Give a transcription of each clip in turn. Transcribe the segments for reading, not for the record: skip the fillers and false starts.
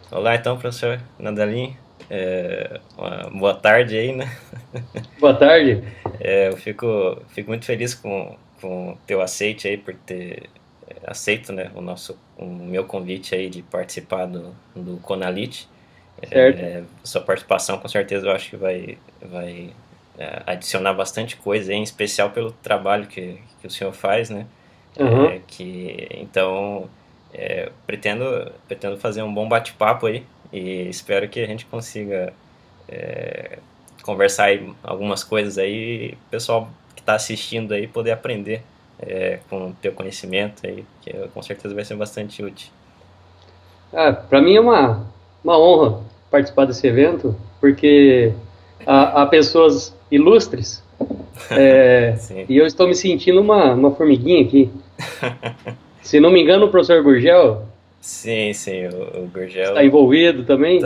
Olá, então, professor Nandalim. Uma boa tarde aí, né? Boa tarde. Eu fico muito feliz com o teu aceite aí por ter aceito, né, o meu convite aí de participar do Conalit. Certo. Sua participação, com certeza, eu acho que vai adicionar bastante coisa, aí, em especial pelo trabalho que o senhor faz, né? Aham. Então, pretendo fazer um bom bate-papo aí e espero que a gente consiga conversar aí algumas coisas aí, o pessoal que está assistindo aí poder aprender com o teu conhecimento aí, que com certeza vai ser bastante útil. Para mim é uma honra participar desse evento, porque há pessoas ilustres, Sim, e eu estou me sentindo uma formiguinha aqui. Se não me engano, o professor Gurgel sim, o está Gurgel envolvido também.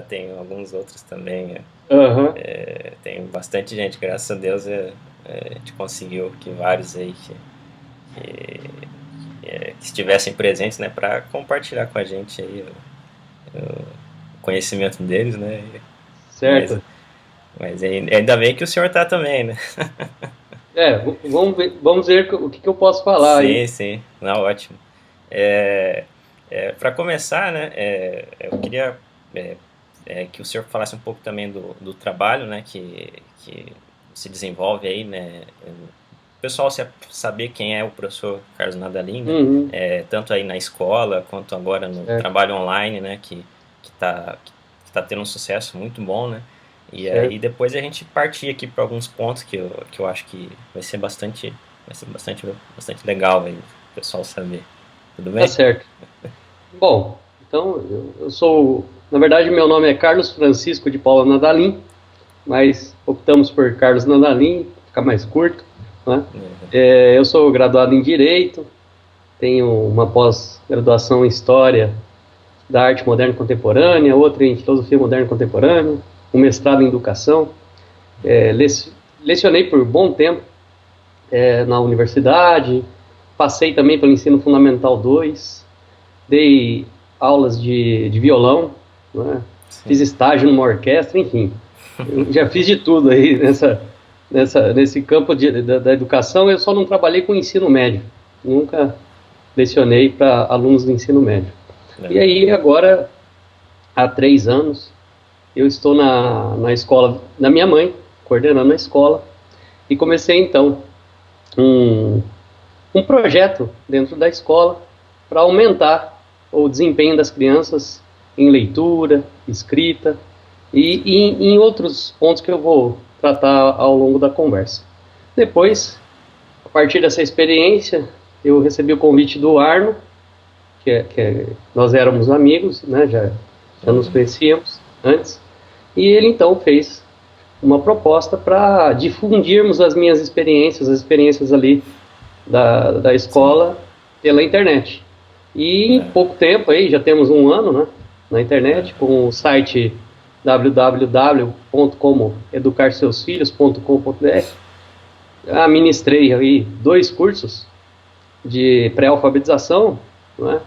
tem alguns outros também. Aham. Tem bastante gente, graças a Deus a gente conseguiu que vários aí que estivessem presentes, né, para compartilhar com a gente aí o conhecimento deles, né? Mas, Certo. mas ainda bem que o senhor tá também, né? Vamos ver o que eu posso falar aí. Sim, não, ótimo. É, para começar, né, eu queria é, que o senhor falasse um pouco também do trabalho, né, que se desenvolve aí, né, o pessoal saber quem é o professor Carlos Nadalim, né, Uhum. tanto aí na escola quanto agora no Certo, trabalho online, né, que tá tendo um sucesso muito bom, né, e aí certo. depois a gente partir aqui para alguns pontos que eu acho que bastante legal aí, o pessoal saber. Tudo Tá bem? certo. Bom, então eu sou, na verdade, meu nome é Carlos Francisco de Paula Nadalim, mas optamos por Carlos Nadalim, ficar mais curto, né? Eu sou graduado em Direito, tenho uma pós-graduação em História da Arte Moderna e Contemporânea, outra em Filosofia Moderna e Contemporânea, um mestrado em Educação. É, lecionei por bom tempo na universidade, passei também pelo Ensino Fundamental 2, dei aulas de violão, né? Fiz Sim. estágio numa orquestra, enfim. Eu já fiz de tudo aí nesse campo da educação. Eu só não trabalhei com ensino médio. Nunca lecionei para alunos do ensino médio. E Aham. aí, agora, há 3 anos, eu estou na escola da minha mãe, coordenando a escola, e comecei então um, um projeto dentro da escola para aumentar o desempenho das crianças em leitura, escrita e em outros pontos que eu vou tratar ao longo da conversa. Depois, a partir dessa experiência, eu recebi o convite do Arno, nós éramos amigos, né, já nos Uhum. conhecíamos antes, e ele então fez uma proposta para difundirmos as minhas experiências, as experiências ali da Sim. escola pela internet. E em Aham. pouco tempo, aí já temos um ano, né, na internet, Aham. com o site www.comoeducarseusfilhos.com.br, ministrei aí 2 cursos de pré-alfabetização, né,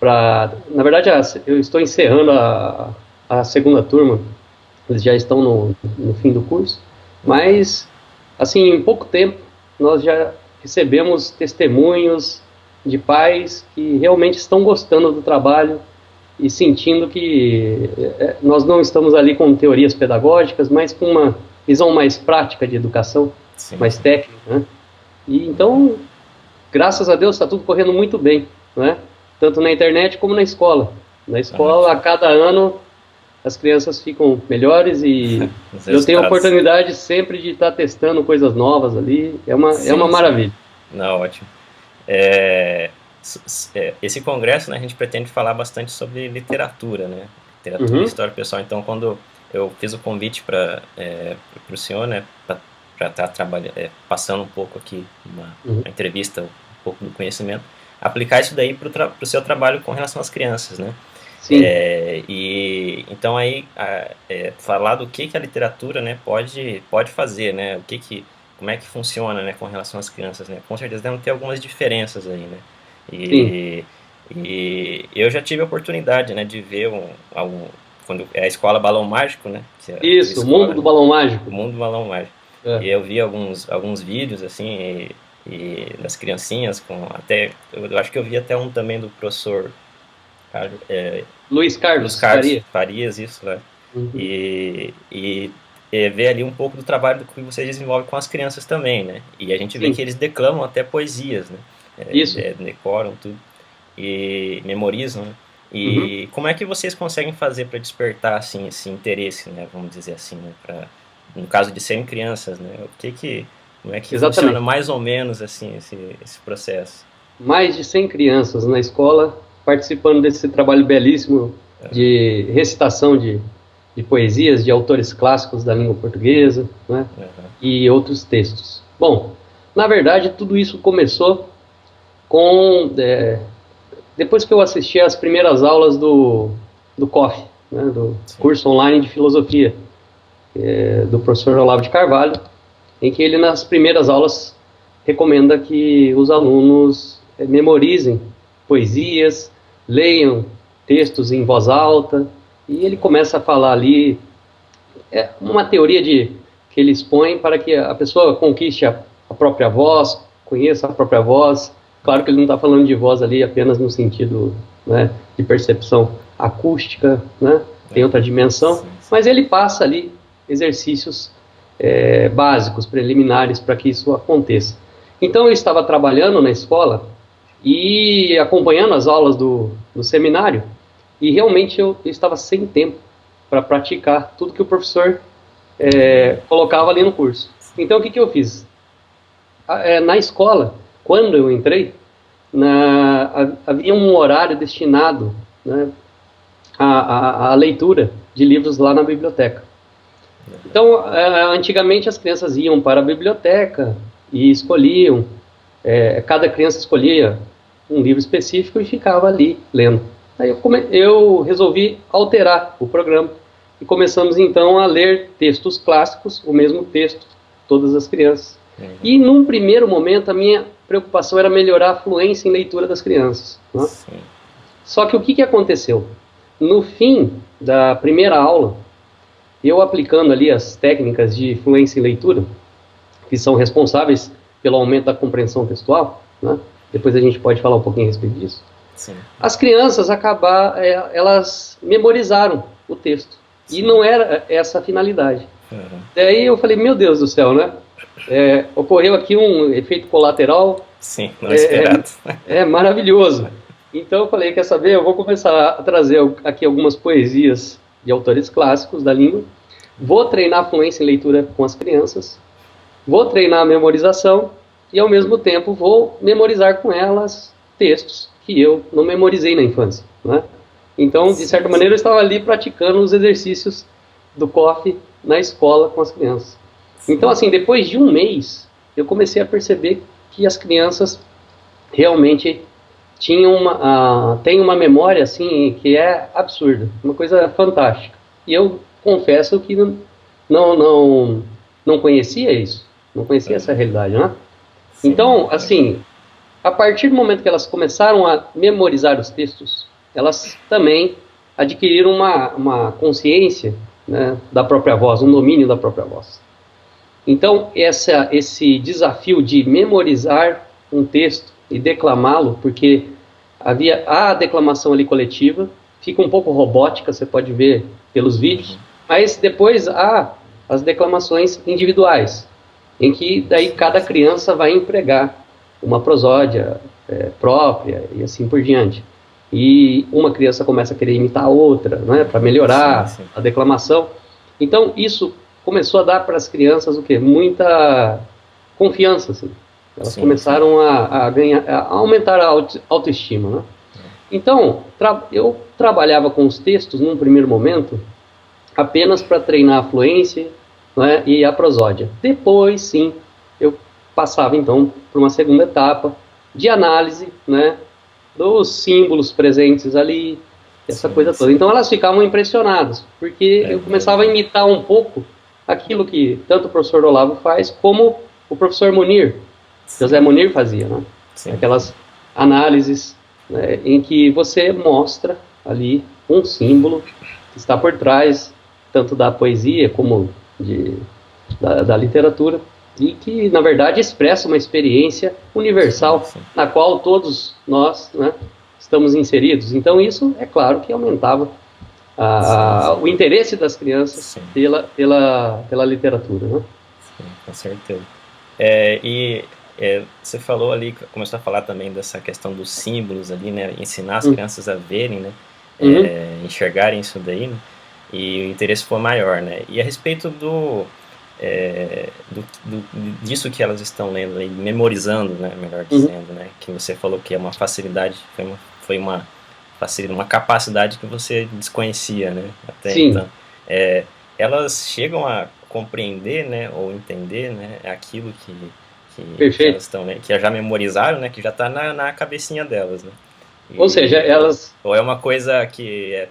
na verdade, eu estou encerrando a segunda turma, eles já estão no fim do curso, Aham. mas, assim, em pouco tempo, nós já recebemos testemunhos de pais que realmente estão gostando do trabalho e sentindo que nós não estamos ali com teorias pedagógicas, mas com uma visão mais prática de educação, Sim. mais técnica, né? E Uhum. então, graças a Deus, está tudo correndo muito bem, né? Tanto na internet como na escola. Na escola, a Ótimo. cada ano, as crianças ficam melhores Os e eu tenho a resultados. oportunidade sempre de estar testando coisas novas ali. É uma Sim. maravilha. Não, ótimo. É, esse congresso, né, a gente pretende falar bastante sobre literatura, né? Literatura e Uhum, história pessoal. Então, quando eu fiz o convite para o senhor, né, para estar passando um pouco aqui uhum. uma entrevista, um pouco do conhecimento, aplicar isso daí para o seu trabalho com relação às crianças, né? Sim, E então aí falar do que a literatura, né, pode fazer, né? Como é que funciona, né, com relação às crianças, né? Com certeza devem ter algumas diferenças aí, né? sim. E E eu já tive a oportunidade, né, de ver quando é a escola Balão Mágico, né? Isso, o Mundo do Balão Mágico. O Mundo do Balão Mágico. E eu vi alguns vídeos, assim, das criancinhas, eu acho que eu vi até um também do professor Luiz Carlos Farias, isso, né? Uhum. E ver ali um pouco do trabalho que você desenvolve com as crianças também, né? E a gente vê que eles declamam até poesias, né? Isso. Decoram tudo e memorizam, né? E como é que vocês conseguem fazer para despertar, assim, esse interesse, né? Vamos dizer assim, né? No caso de serem crianças, né? Como é que funciona mais ou menos, assim, esse processo? Mais de 100 crianças na escola participando desse trabalho belíssimo de recitação de poesias de autores clássicos da língua portuguesa, né? E outros textos. Bom, na verdade, tudo isso começou depois que eu assisti às primeiras aulas do COF, né, do curso online de filosofia, do professor Olavo de Carvalho, em que ele, nas primeiras aulas, recomenda que os alunos memorizem poesias, leiam textos em voz alta, e ele começa a falar ali uma teoria que ele expõe para que a pessoa conquiste a própria voz, conheça a própria voz. Claro que ele não está falando de voz ali apenas no sentido, né, de percepção acústica, né, tem outra dimensão, mas ele passa ali exercícios básicos, preliminares, para que isso aconteça. Então eu estava trabalhando na escola e acompanhando as aulas do seminário, e realmente eu estava sem tempo para praticar tudo que o professor colocava ali no curso. Então o que eu fiz? Na escola, quando eu entrei, havia um horário destinado, né, à leitura de livros lá na biblioteca. Então, antigamente as crianças iam para a biblioteca e escolhiam, cada criança escolhia um livro específico e ficava ali lendo. Aí eu resolvi alterar o programa e começamos então a ler textos clássicos, o mesmo texto, todas as crianças. E num primeiro momento a minha preocupação era melhorar a fluência em leitura das crianças, né? Só que o que aconteceu? No fim da primeira aula, eu aplicando ali as técnicas de fluência em leitura, que são responsáveis pelo aumento da compreensão textual, né? Depois a gente pode falar um pouquinho a respeito disso. Sim. As crianças elas memorizaram o texto. Sim. E não era essa a finalidade. Daí eu falei, meu Deus do céu, né? Ocorreu aqui um efeito colateral. Sim, não esperado. Maravilhoso. Então eu falei, quer saber, eu vou começar a trazer aqui algumas poesias de autores clássicos da língua, vou treinar a fluência em leitura com as crianças, vou treinar a memorização e ao mesmo tempo vou memorizar com elas textos que eu não memorizei na infância, né? Então, de certa maneira, eu estava ali praticando os exercícios do COF na escola com as crianças. Então, assim, depois de um mês, eu comecei a perceber que as crianças realmente têm uma memória, assim, que é absurda, uma coisa fantástica. E eu confesso que não conhecia isso, não conhecia essa realidade, né? Então, assim, a partir do momento que elas começaram a memorizar os textos, elas também adquiriram uma consciência, né, da própria voz, um domínio da própria voz. Então, esse desafio de memorizar um texto e declamá-lo, porque havia a declamação ali coletiva, fica um pouco robótica, você pode ver pelos vídeos, mas depois há as declamações individuais, em que daí cada criança vai empregar uma prosódia própria e assim por diante. E uma criança começa a querer imitar a outra, né, para melhorar a declamação. Então, isso começou a dar para as crianças o quê? Muita confiança, assim. Elas começaram a aumentar a autoestima, né? Então, eu trabalhava com os textos num primeiro momento apenas para treinar a fluência, né, e a prosódia. Depois, sim, eu passava então por uma segunda etapa de análise, né, dos símbolos presentes ali, essa coisa toda. Então elas ficavam impressionadas, porque eu começava a imitar um pouco aquilo que tanto o professor Olavo faz, como o professor Munir, José Munir fazia, né? Aquelas análises né, em que você mostra ali um símbolo que está por trás tanto da poesia como da literatura, e que, na verdade, expressa uma experiência Sim, universal sim. na qual todos nós, né, estamos inseridos. Então, isso, é claro, que aumentava Sim, sim. o interesse das crianças Sim, pela literatura. Né? sim, com certeza. Você falou ali, começou a falar também dessa questão dos símbolos ali, né? Ensinar as Uhum. crianças a verem, né? Uhum. Enxergarem isso daí, né? E o interesse foi maior, né? E a respeito disso que elas estão lendo e memorizando, né? Melhor Uhum. dizendo, né? Que você falou que é uma facilidade, foi uma facilidade, uma capacidade que você desconhecia, né? Até Sim, então. Elas chegam a compreender, né? Ou entender, né? Aquilo que elas perfeito. estão, né? Que já memorizaram, né? Que já está na cabecinha delas, né? Ou seja, elas. Ou é uma coisa que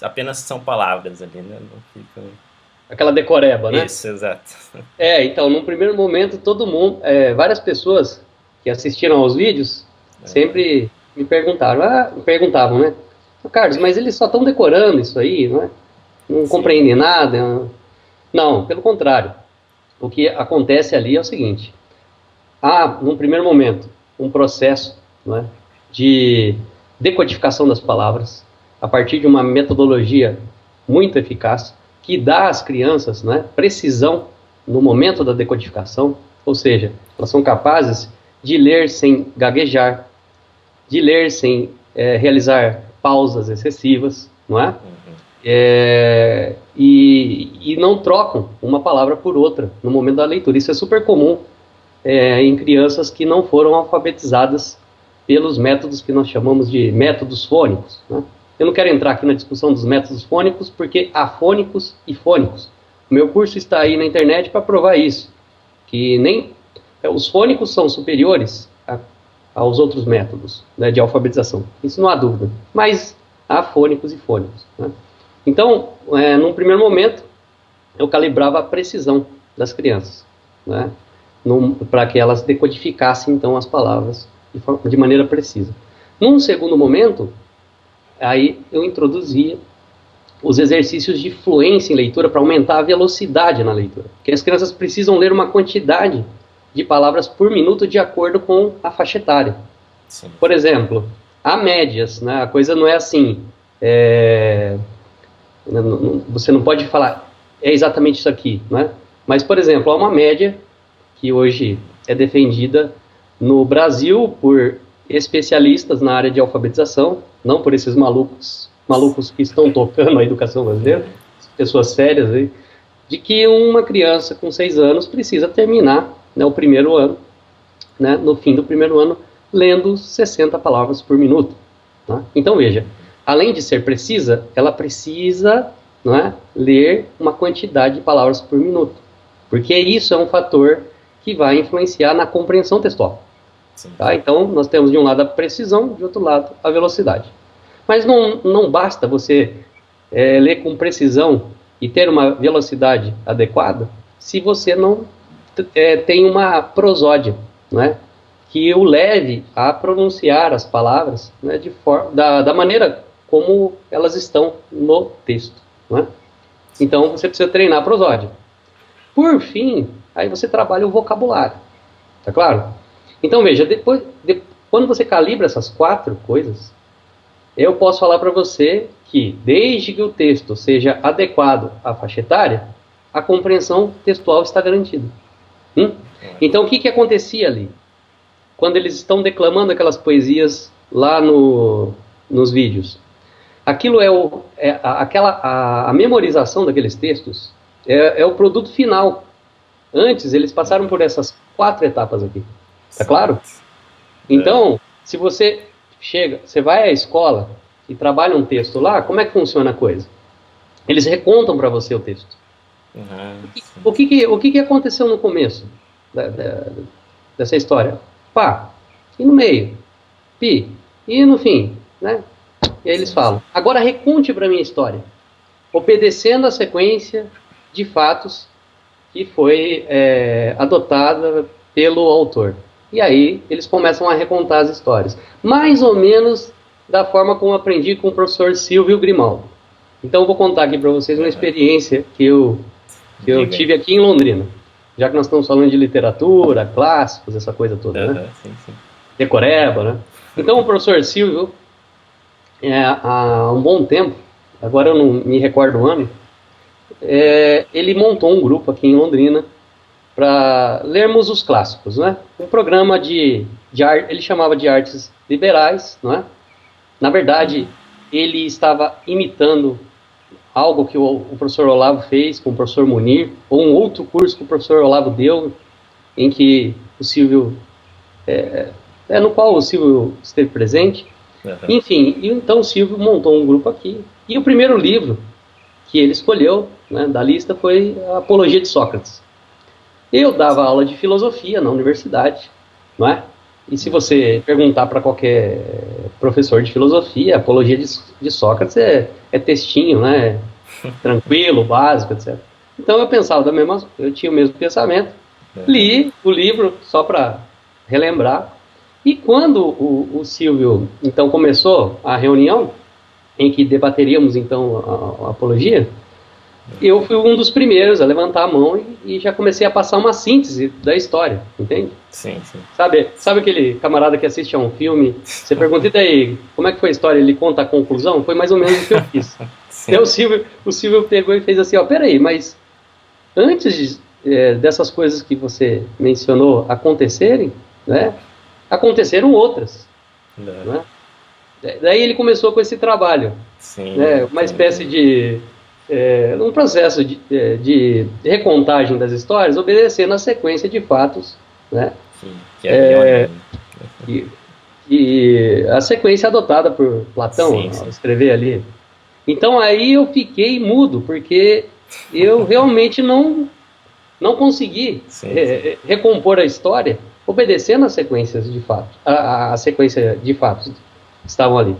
apenas são palavras ali, né? Não ficam... Aquela decoreba, né? Isso, exato. Então, num primeiro momento, todo mundo, várias pessoas que assistiram aos vídeos sempre me perguntavam, né? Carlos, mas eles só estão decorando isso aí, não é? Não Sim, compreendem nada. Não, pelo contrário. O que acontece ali é o seguinte: há, num primeiro momento, um processo, não é, de decodificação das palavras a partir de uma metodologia muito eficaz que dá às crianças, não é, precisão no momento da decodificação, ou seja, elas são capazes de ler sem gaguejar, de ler sem realizar pausas excessivas, não é? E não trocam uma palavra por outra no momento da leitura. Isso é super comum em crianças que não foram alfabetizadas pelos métodos que nós chamamos de métodos fônicos. Né? Eu não quero entrar aqui na discussão dos métodos fônicos, porque há fônicos e fônicos. O meu curso está aí na internet para provar isso, que nem os fônicos são superiores aos outros métodos, né, de alfabetização. Isso não há dúvida. Mas há fônicos e fônicos. Né? Então, num primeiro momento, eu calibrava a precisão das crianças, né? Para que elas decodificassem então as palavras de maneira precisa. Num segundo momento, aí eu introduzia os exercícios de fluência em leitura para aumentar a velocidade na leitura, porque as crianças precisam ler uma quantidade de palavras por minuto de acordo com a faixa etária. sim. Por exemplo, há médias, né? A coisa não é assim, você não pode falar é exatamente isso aqui, né? Mas, por exemplo, há uma média que hoje é defendida no Brasil por especialistas na área de alfabetização, não por esses malucos que estão tocando a educação brasileira, pessoas sérias aí, de que uma criança com 6 anos precisa terminar, né, o primeiro ano, né, no fim do primeiro ano, lendo 60 palavras por minuto. Né? Então, veja, além de ser precisa, ela precisa, não é, ler uma quantidade de palavras por minuto, porque isso é um fator que vai influenciar na compreensão textual. Tá? Então, nós temos de um lado a precisão, de outro lado a velocidade. Mas não basta você ler com precisão e ter uma velocidade adequada se você não tem uma prosódia, não é? Que o leve a pronunciar as palavras, né, da maneira como elas estão no texto. Não é? Então, você precisa treinar a prosódia. Por fim, aí você trabalha o vocabulário. Tá claro? Então, veja, quando você calibra essas 4 coisas, eu posso falar para você que, desde que o texto seja adequado à faixa etária, a compreensão textual está garantida. Então, o que acontecia ali? Quando eles estão declamando aquelas poesias lá nos vídeos. Aquilo a memorização daqueles textos é o produto final. Antes, eles passaram por essas 4 etapas aqui. Tá claro? Então, se você você vai à escola e trabalha um texto lá, como é que funciona a coisa? Eles recontam para você o texto. O que aconteceu no começo dessa história? Pá, e no meio? Pi, e no fim? Né? E aí eles falam, agora reconte para mim a história, obedecendo a sequência de fatos que foi adotada pelo autor. E aí eles começam a recontar as histórias. Mais ou menos da forma como eu aprendi com o professor Silvio Grimaldo. Então eu vou contar aqui para vocês uma experiência que eu tive aqui em Londrina. Já que nós estamos falando de literatura, clássicos, essa coisa toda, né? Sim, sim. Decoreba, né? Então o professor Silvio, há um bom tempo, agora eu não me recordo o ano, ele montou um grupo aqui em Londrina para lermos os clássicos, né? Um programa de arte, ele chamava de artes liberais, não é? Na verdade, ele estava imitando algo que o professor Olavo fez com o professor Munir, ou um outro curso que o professor Olavo deu, em que o Silvio, no qual o Silvio esteve presente. Enfim, então o Silvio montou um grupo aqui, e o primeiro livro que ele escolheu, né, da lista foi a Apologia de Sócrates. Eu dava aula de filosofia na universidade, não é? E se você perguntar para qualquer professor de filosofia, a Apologia de Sócrates é textinho, né? Tranquilo, básico, etc. Então eu pensava eu tinha o mesmo pensamento, li o livro só para relembrar. E quando o Silvio então começou a reunião em que debateríamos então a apologia, eu fui um dos primeiros a levantar a mão e já comecei a passar uma síntese da história, entende? Sim, sim. Sabe aquele camarada que assiste a um filme, você pergunta, e daí, como é que foi a história? Ele conta a conclusão? Foi mais ou menos o que eu fiz. Então o Silvio pegou e fez assim, peraí, mas antes dessas coisas que você mencionou acontecerem, né, aconteceram outras. Né? Daí ele começou com esse trabalho, sim, né, uma espécie de um processo de recontagem das histórias, obedecendo a sequência de fatos, né? Sim, e a sequência adotada por Platão, ao escrever ali. Então aí eu fiquei mudo, porque eu realmente não consegui recompor a história obedecendo as sequências de fatos, a sequência de fatos que estavam ali.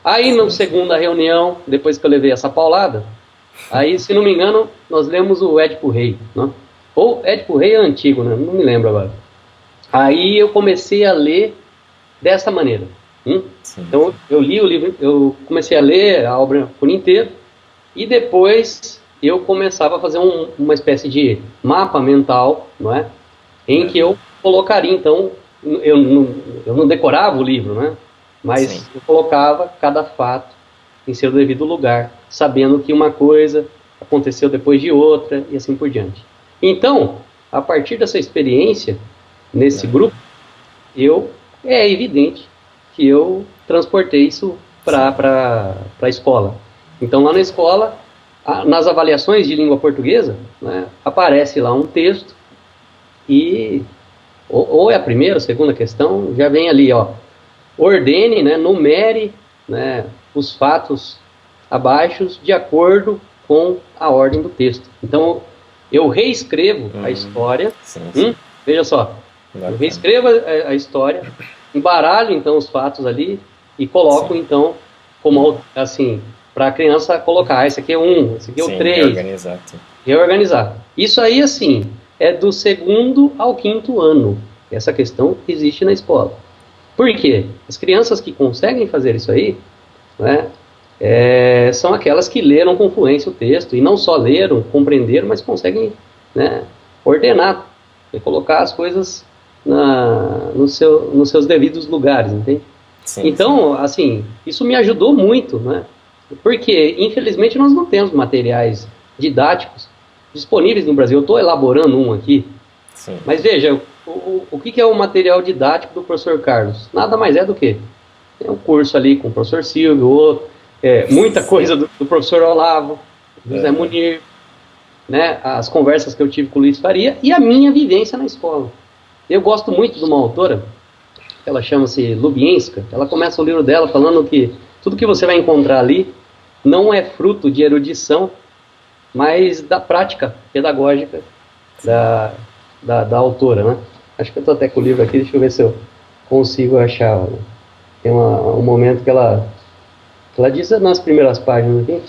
Aí na segunda reunião, depois que eu levei essa paulada, aí, se não me engano, nós lemos o Édipo Rei, né? Ou Édipo Rei é antigo, né? Não me lembro agora. Aí eu comecei a ler dessa maneira. Então eu li o livro, eu comecei a ler a obra por inteiro, e depois eu começava a fazer uma espécie de mapa mental, não é? Em que eu colocaria, então, eu não decorava o livro, né? Mas eu colocava cada fato em seu devido lugar, sabendo que uma coisa aconteceu depois de outra e assim por diante. Então, a partir dessa experiência nesse grupo, é evidente que eu transportei isso para a escola. Então, lá na escola, nas avaliações de língua portuguesa, né, aparece lá um texto e ou é a primeira ou segunda questão, já vem ali, ordene, né, numere, né, os fatos abaixo de acordo com a ordem do texto. Então, eu reescrevo a história. Veja só, eu reescrevo a história, embaralho então os fatos ali e coloco então como assim para a criança colocar. Esse aqui é 1, esse aqui é o 3. Reorganizar. Isso aí assim é do 2º ao 5º ano. Essa questão existe na escola. Por quê? As crianças que conseguem fazer isso aí, né, são aquelas que leram com fluência o texto, e não só leram, compreenderam, mas conseguem, né, ordenar e colocar as coisas nos seus devidos lugares, entende? Então, assim, isso me ajudou muito, né? Porque, infelizmente, nós não temos materiais didáticos disponíveis no Brasil. Eu estou elaborando um aqui, mas veja, o que é o material didático do professor Carlos? Nada mais é do que um curso ali com o professor Silvio, outro, muita coisa do professor Olavo, do José Munir, né, as conversas que eu tive com o Luiz Faria e a minha vivência na escola. Eu gosto muito de uma autora, ela chama-se Lubienska. Ela começa o livro dela falando que tudo que você vai encontrar ali não é fruto de erudição, mas da prática pedagógica da autora, né? Acho que eu estou até com o livro aqui, deixa eu ver se eu consigo achar. Tem um momento que ela diz nas primeiras páginas aqui.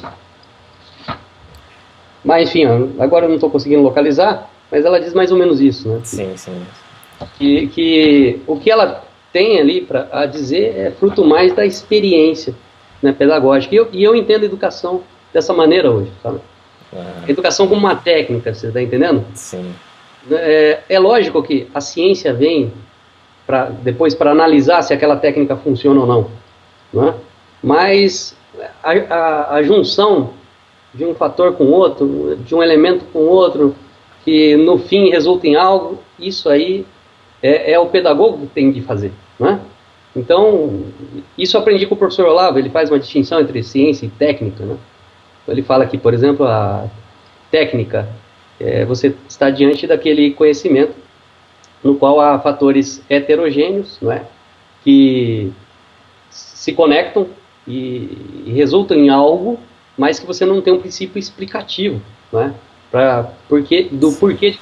Mas enfim, agora eu não estou conseguindo localizar, mas ela diz mais ou menos isso, né? Sim. que o que ela tem ali a dizer é fruto mais da experiência, né, pedagógica. E eu entendo a educação dessa maneira hoje, sabe? A educação como uma técnica, você está entendendo? Sim. É lógico que a ciência vem depois para analisar se aquela técnica funciona ou não, né? Mas a junção de um fator com outro, de um elemento com outro, que no fim resulta em algo, isso aí é o pedagogo que tem de fazer, né? Então, isso eu aprendi com o professor Olavo, ele faz uma distinção entre ciência e técnica, né? Ele fala que, por exemplo, a técnica, você está diante daquele conhecimento no qual há fatores heterogêneos, não é? Que se conectam e resultam em algo, mas que você não tem um princípio explicativo, não é? Do porquê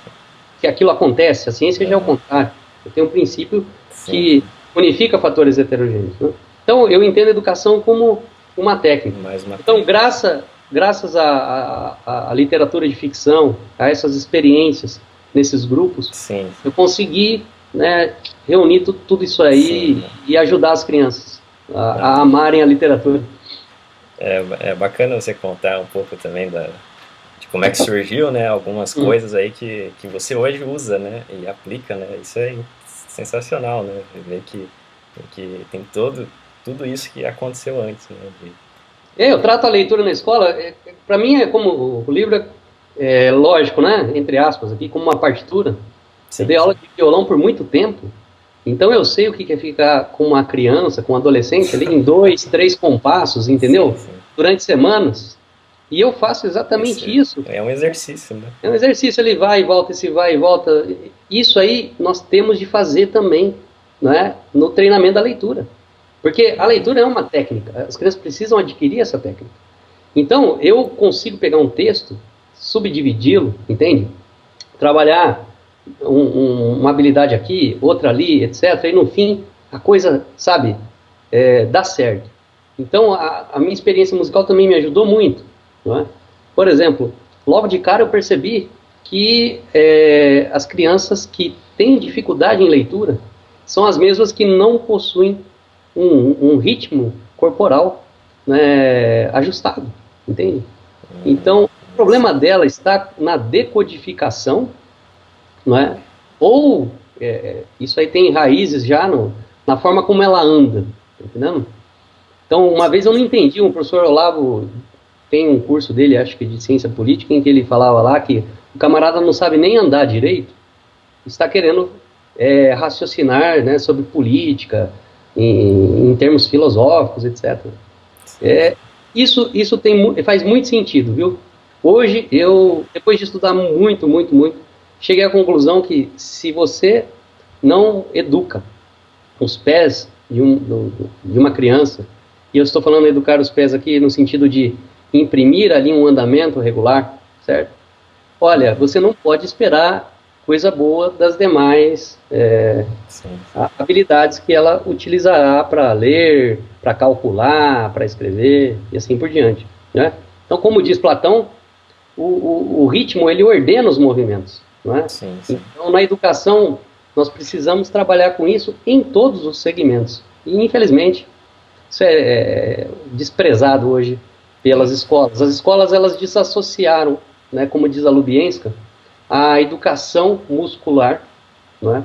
que aquilo acontece. A ciência já é o contrário. Eu tenho um princípio que unifica fatores heterogêneos, né? Então, eu entendo a educação como uma técnica. Então, graças à literatura de ficção, a essas experiências nesses grupos, eu consegui, né, reunir tudo isso aí e ajudar as crianças a amarem a literatura. É bacana você contar um pouco também de como é que surgiu, né, algumas coisas aí que você hoje usa, né, e aplica, né, isso é sensacional, né, ver que tem tudo isso que aconteceu antes, né. Eu trato a leitura na escola, para mim é como o livro é lógico, né, entre aspas, aqui, como uma partitura. Eu dei aula de violão por muito tempo, então eu sei o que é ficar com uma criança, com um adolescente ali em 2, 3 compassos, entendeu? Durante semanas. E eu faço exatamente isso. É um exercício, né? É um exercício, ele vai e volta, esse vai e volta. Isso aí nós temos de fazer também, né, no treinamento da leitura. Porque a leitura é uma técnica, as crianças precisam adquirir essa técnica. Então, eu consigo pegar um texto, subdividi-lo, entende? Trabalhar uma habilidade aqui, outra ali, etc. E no fim, a coisa, sabe, dá certo. Então, a minha experiência musical também me ajudou muito, não é? Por exemplo, logo de cara eu percebi que as crianças que têm dificuldade em leitura são as mesmas que não possuem um ritmo corporal, né, ajustado, entende? Então, o problema dela está na decodificação, não é? Ou isso aí tem raízes já na forma como ela anda, tá entendendo? Então, uma vez eu não entendi, o professor Olavo tem um curso dele, acho que de ciência política, em que ele falava lá que o camarada não sabe nem andar direito, está querendo raciocinar, né, sobre política, em termos filosóficos, etc. Isso faz muito sentido, viu? Hoje, depois de estudar muito, cheguei à conclusão que se você não educa os pés de uma criança, e eu estou falando educar os pés aqui no sentido de imprimir ali um andamento regular, certo? Olha, você não pode esperar coisa boa das demais habilidades que ela utilizará para ler, para calcular, para escrever e assim por diante, né? Então, como diz Platão, o ritmo ele ordena os movimentos, não é? Então, na educação, nós precisamos trabalhar com isso em todos os segmentos. E, infelizmente, isso é desprezado hoje pelas escolas. As escolas, elas desassociaram, né, como diz a Lubienska, a educação muscular, não é,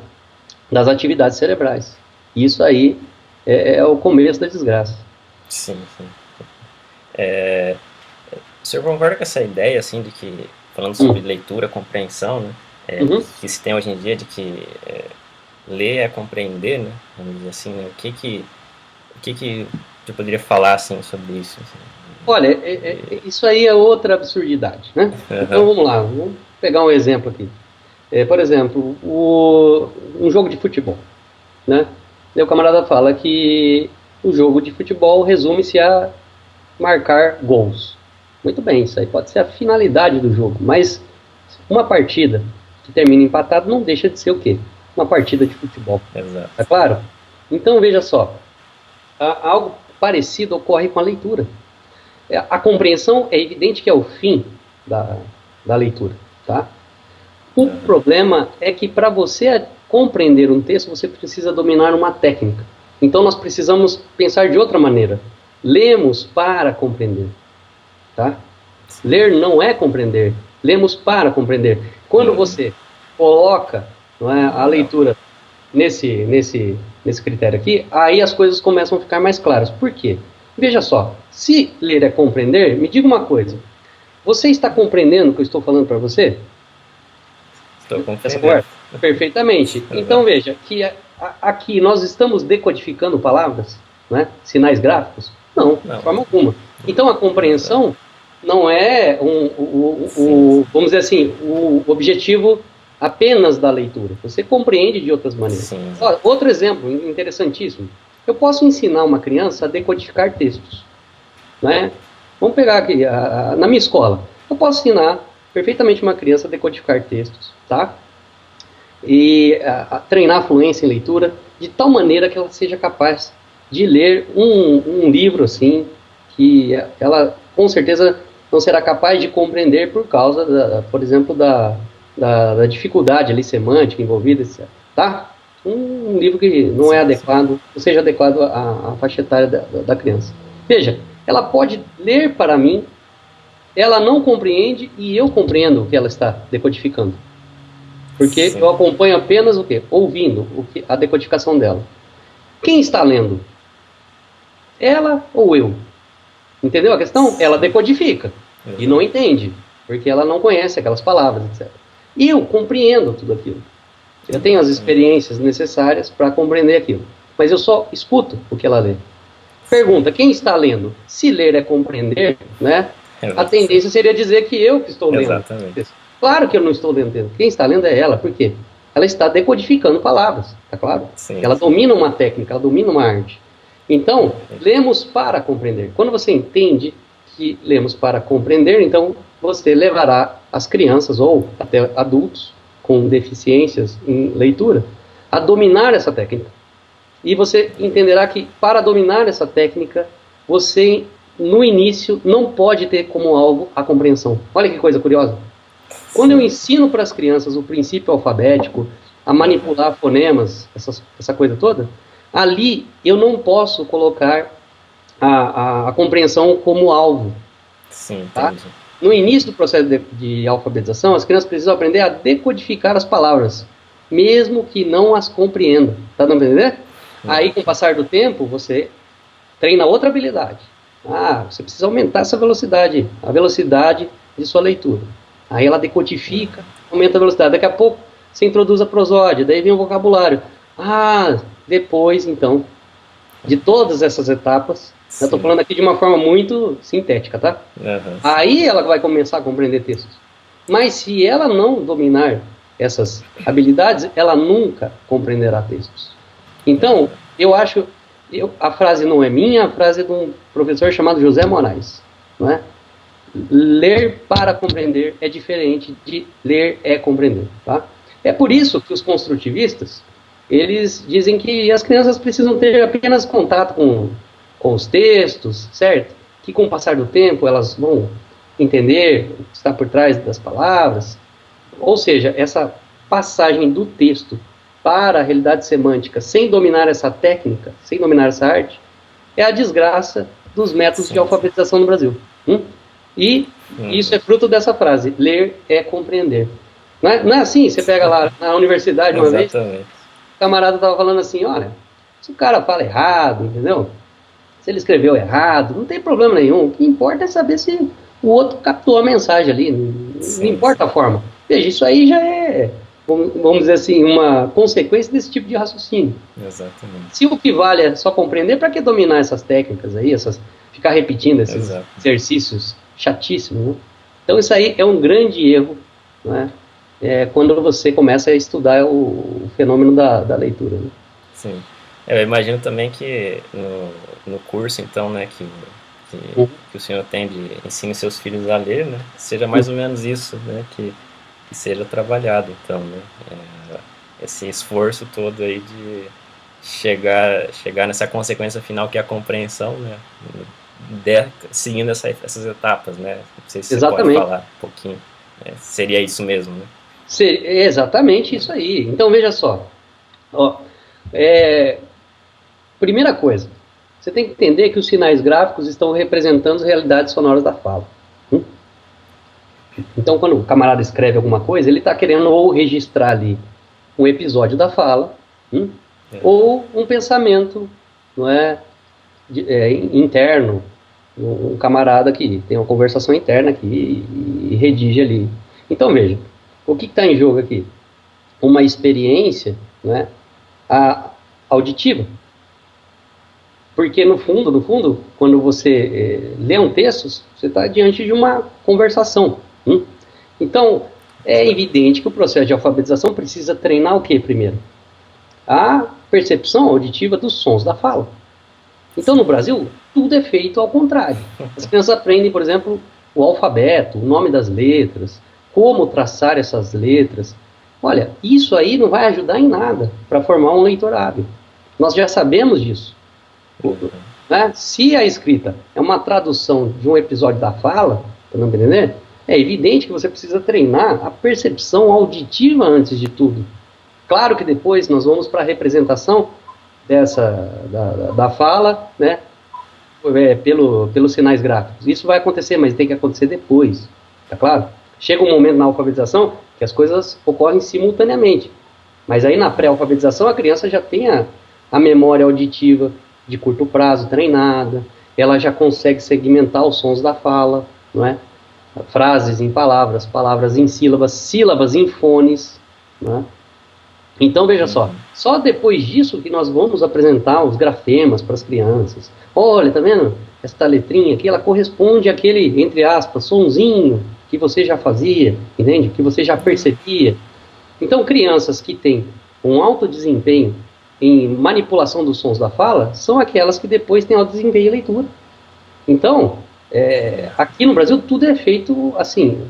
das atividades cerebrais. Isso aí é o começo da desgraça. Sim. O senhor concorda com essa ideia, assim, de que, falando sobre leitura, compreensão, né, que se tem hoje em dia de que ler é compreender, né, vamos dizer assim, né, o que eu poderia falar, assim, sobre isso? Assim? Olha, isso aí é outra absurdidade, né? Então vamos lá, vamos pegar um exemplo aqui. Por exemplo, um jogo de futebol, né? E o camarada fala que o jogo de futebol resume-se a marcar gols. Muito bem, isso aí pode ser a finalidade do jogo, mas uma partida que termina empatado não deixa de ser o quê? Uma partida de futebol. Exato. Tá claro? Então veja só, algo parecido ocorre com a leitura. A compreensão é evidente que é o fim da leitura, tá? O problema é que para você compreender um texto, você precisa dominar uma técnica. Então nós precisamos pensar de outra maneira. Lemos para compreender. Tá? Ler não é compreender. Lemos para compreender. Quando você coloca, não é, a leitura nesse critério aqui, aí as coisas começam a ficar mais claras. Por quê? Veja só, se ler é compreender, me diga uma coisa. Você está compreendendo o que eu estou falando para você? Estou compreendendo. Perfeitamente. Então veja, que aqui nós estamos decodificando palavras, né? Sinais gráficos? Não, de forma alguma. Então a compreensão não é vamos dizer assim, o objetivo apenas da leitura. Você compreende de outras maneiras. Ó, outro exemplo interessantíssimo. Eu posso ensinar uma criança a decodificar textos. Né? Vamos pegar aqui, na minha escola. Eu posso ensinar perfeitamente uma criança a decodificar textos. Tá? E treinar a fluência em leitura de tal maneira que ela seja capaz de ler um livro assim, que ela com certeza não será capaz de compreender por causa, por exemplo, da dificuldade ali semântica envolvida, etc. Tá? Um livro que não é adequado, não seja adequado à faixa etária da criança. Veja, ela pode ler para mim, ela não compreende e eu compreendo o que ela está decodificando. Porque eu acompanho apenas o quê? Ouvindo a decodificação dela. Quem está lendo? Ela ou eu? Entendeu a questão? Ela decodifica e não entende, porque ela não conhece aquelas palavras, etc. E eu compreendo tudo aquilo. Eu tenho as experiências necessárias para compreender aquilo. Mas eu só escuto o que ela lê. Pergunta, quem está lendo? Se ler é compreender, né? A tendência seria dizer que eu que estou lendo. Exatamente. Claro que eu não estou lendo. Quem está lendo é ela. Por quê? Ela está decodificando palavras, tá claro? Ela domina uma técnica, ela domina uma arte. Então, lemos para compreender. Quando você entende que lemos para compreender, então você levará as crianças ou até adultos com deficiências em leitura a dominar essa técnica. E você entenderá que para dominar essa técnica, você no início não pode ter como alvo a compreensão. Olha que coisa curiosa. Quando eu ensino para as crianças o princípio alfabético, a manipular fonemas, essa coisa toda, ali eu não posso colocar a compreensão como alvo. Sim, tá? No início do processo de alfabetização, as crianças precisam aprender a decodificar as palavras, mesmo que não as compreendam. Tá dando para entender? Aí, com o passar do tempo, você treina outra habilidade. Você precisa aumentar essa velocidade, a velocidade de sua leitura. Aí ela decodifica, aumenta a velocidade. Daqui a pouco você introduz a prosódia, daí vem o vocabulário. Depois, então, de todas essas etapas, eu estou falando aqui de uma forma muito sintética, tá? Aí ela vai começar a compreender textos. Mas se ela não dominar essas habilidades, ela nunca compreenderá textos. Então, eu acho, a frase não é minha, a frase é de um professor chamado José Moraes, não é? Ler para compreender é diferente de ler é compreender, tá? É por isso que os construtivistas, eles dizem que as crianças precisam ter apenas contato com os textos, certo? Que com o passar do tempo elas vão entender o que está por trás das palavras. Ou seja, essa passagem do texto para a realidade semântica sem dominar essa técnica, sem dominar essa arte, é a desgraça dos métodos de alfabetização no Brasil. E isso é fruto dessa frase, ler é compreender. Não é assim? Você pega lá na universidade uma vez, o camarada estava falando assim, olha, se o cara fala errado, entendeu? Se ele escreveu errado, não tem problema nenhum. O que importa é saber se o outro captou a mensagem ali, não importa a forma. Veja, isso aí já é, vamos dizer assim, uma consequência desse tipo de raciocínio. Exatamente. Se o que vale é só compreender, para que dominar essas técnicas aí, ficar repetindo esses exercícios chatíssimos, né? Então isso aí é um grande erro, né? Quando você começa a estudar o fenômeno da leitura. Né? Sim. Eu imagino também que no curso, então, né, que o senhor tem de ensine seus filhos a ler, né, seja mais ou menos isso, né, que seja trabalhado, então, né, esse esforço todo aí de chegar nessa consequência final que é a compreensão, né, seguindo essas etapas, né, não sei se você pode falar um pouquinho, seria isso mesmo, né? Exatamente isso aí. Então, veja só, Ó, primeira coisa, você tem que entender que os sinais gráficos estão representando as realidades sonoras da fala. Então, quando o camarada escreve alguma coisa, ele está querendo ou registrar ali um episódio da fala, ou um pensamento, não é, interno, um camarada que tem uma conversação interna aqui e redige ali. Então, veja, o que está em jogo aqui? Uma experiência, né, auditiva. Porque, no fundo, quando você lê um texto, você está diante de uma conversação. Então, é evidente que o processo de alfabetização precisa treinar o que primeiro? A percepção auditiva dos sons da fala. Então, no Brasil, tudo é feito ao contrário. As crianças aprendem, por exemplo, o alfabeto, o nome das letras, como traçar essas letras. Olha, isso aí não vai ajudar em nada para formar um leitor hábil. Nós já sabemos disso. Né? Se a escrita é uma tradução de um episódio da fala, para não entender, é evidente que você precisa treinar a percepção auditiva antes de tudo. Claro que depois nós vamos para a representação da fala, né, pelos sinais gráficos. Isso vai acontecer, mas tem que acontecer depois, tá claro? Chega um momento na alfabetização que as coisas ocorrem simultaneamente. Mas aí na pré-alfabetização a criança já tem a memória auditiva de curto prazo treinada, ela já consegue segmentar os sons da fala, não é? Frases em palavras, palavras em sílabas, sílabas em fones, né? Então veja só depois disso que nós vamos apresentar os grafemas para as crianças. Olha, tá vendo? Esta letrinha aqui, ela corresponde àquele, entre aspas, sonzinho que você já fazia, entende? Que você já percebia. Então crianças que têm um alto desempenho em manipulação dos sons da fala são aquelas que depois têm alto desempenho em leitura. Então, aqui no Brasil tudo é feito assim.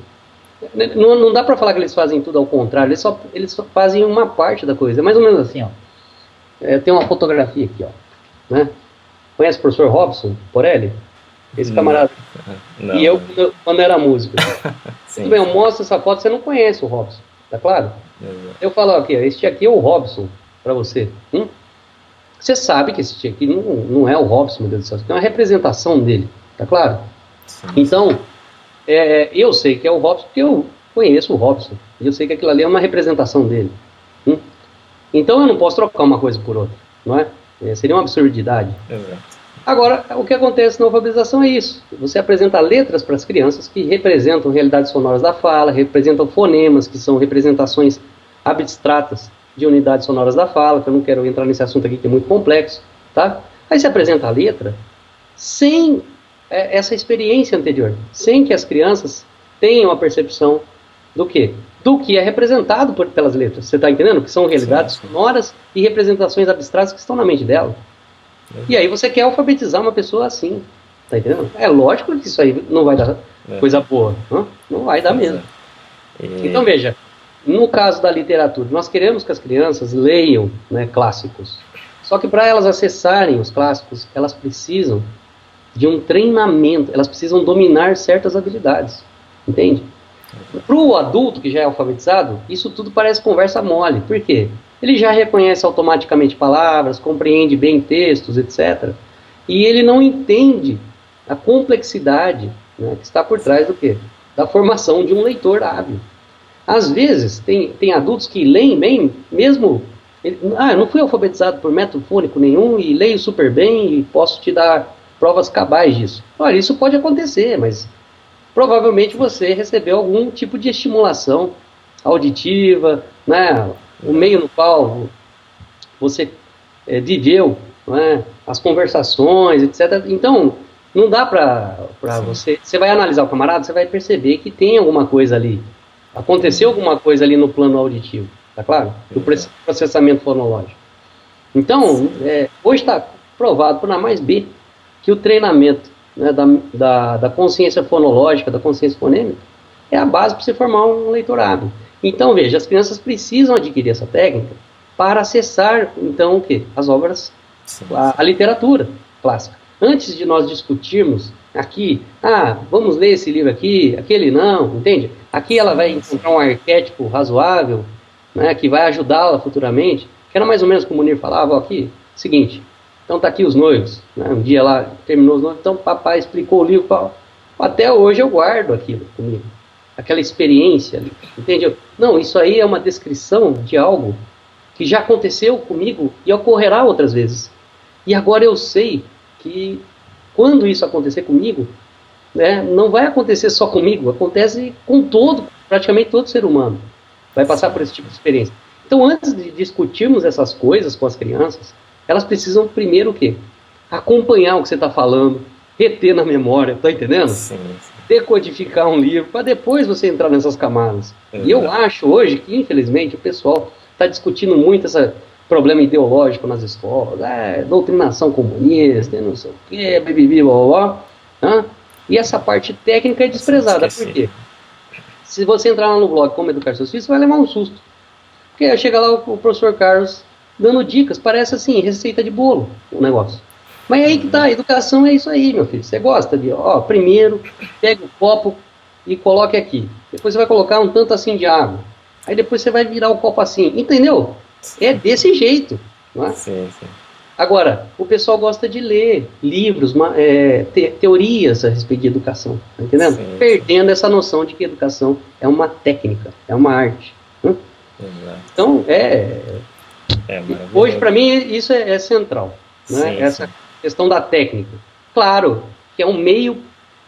Não dá para falar que eles fazem tudo ao contrário, eles só fazem uma parte da coisa. É mais ou menos assim, ó. Tem uma fotografia aqui, ó. Né? Conhece o professor Robson Porelli? Esse camarada. Não. E eu, quando era músico. Tudo bem, eu mostro essa foto, você não conhece o Robson, tá claro? Eu falo aqui, ó, este aqui é o Robson, para você. Você sabe que esse aqui não é o Robson, meu Deus do céu, é uma representação dele, tá claro? Sim. Então, eu sei que é o Robson porque eu conheço o Robson. E eu sei que aquilo ali é uma representação dele. Então eu não posso trocar uma coisa por outra, não é? Seria uma absurdidade. Agora, o que acontece na alfabetização é isso. Você apresenta letras para as crianças que representam realidades sonoras da fala, representam fonemas, que são representações abstratas de unidades sonoras da fala, que eu não quero entrar nesse assunto aqui que é muito complexo, tá? Aí você apresenta a letra sem essa experiência anterior, sem que as crianças tenham a percepção do quê? Do que é representado pelas letras. Você está entendendo? Que são realidades sonoras e representações abstratas que estão na mente dela. E aí você quer alfabetizar uma pessoa assim. Tá entendendo? É lógico que isso aí não vai dar coisa boa. Não vai dar mesmo. Então veja, no caso da literatura, nós queremos que as crianças leiam, né, clássicos. Só que para elas acessarem os clássicos, elas precisam de um treinamento, elas precisam dominar certas habilidades. Entende? Para o adulto que já é alfabetizado, isso tudo parece conversa mole. Por quê? Ele já reconhece automaticamente palavras, compreende bem textos, etc. E ele não entende a complexidade, né, que está por trás do quê? Da formação de um leitor hábil. Às vezes, tem adultos que leem bem, mesmo... eu não fui alfabetizado por método fônico nenhum e leio super bem e posso te dar provas cabais disso. Olha, isso pode acontecer, mas provavelmente você recebeu algum tipo de estimulação auditiva, né? O meio no qual você viveu, né? As conversações, etc. Então, não dá para você... Você vai analisar o camarada, você vai perceber que tem alguma coisa ali. Aconteceu alguma coisa ali no plano auditivo, tá claro? Do processamento fonológico. Então, hoje está provado por A mais B que o treinamento, né, da consciência fonológica, da consciência fonêmica, é a base para você formar um leitor hábil. Então, veja, as crianças precisam adquirir essa técnica para acessar, então, o quê? As obras, a literatura clássica. Antes de nós discutirmos aqui, vamos ler esse livro aqui, aquele não, entende? Aqui ela vai encontrar um arquétipo razoável, né, que vai ajudá-la futuramente. que era mais ou menos como o Munir falava, ó, aqui, seguinte, então tá aqui os noivos, né? Um dia lá, terminou os noivos, então papai explicou o livro, até hoje eu guardo aquilo comigo, aquela experiência ali, entende? Não, isso aí é uma descrição de algo que já aconteceu comigo e ocorrerá outras vezes. E agora eu sei que quando isso acontecer comigo, né, não vai acontecer só comigo, acontece com praticamente todo ser humano. Vai passar por esse tipo de experiência. Então, antes de discutirmos essas coisas com as crianças, elas precisam primeiro o quê? Acompanhar o que você está falando, reter na memória, tá entendendo? Sim, sim. Decodificar um livro, para depois você entrar nessas camadas. E eu acho hoje que, infelizmente, o pessoal está discutindo muito esse problema ideológico nas escolas, doutrinação comunista, não sei o quê, bibibi, blá, blá, blá, e essa parte técnica é desprezada. Por quê? Se você entrar lá no blog Como Educar Seus Filhos, você vai levar um susto. Porque chega lá o professor Carlos dando dicas, parece assim, receita de bolo o negócio. Mas aí que tá, a educação é isso aí, meu filho. Você gosta de, primeiro, pega o copo e coloque aqui. Depois você vai colocar um tanto assim de água. Aí depois você vai virar o copo assim. Entendeu? É desse jeito. Não é? Sim, sim. Agora, o pessoal gosta de ler livros, teorias a respeito de educação. Tá entendendo? Sim, perdendo essa noção de que educação é uma técnica, é uma arte. Então, hoje, para mim, isso é central. Né? Essa questão da técnica. Claro que é um meio,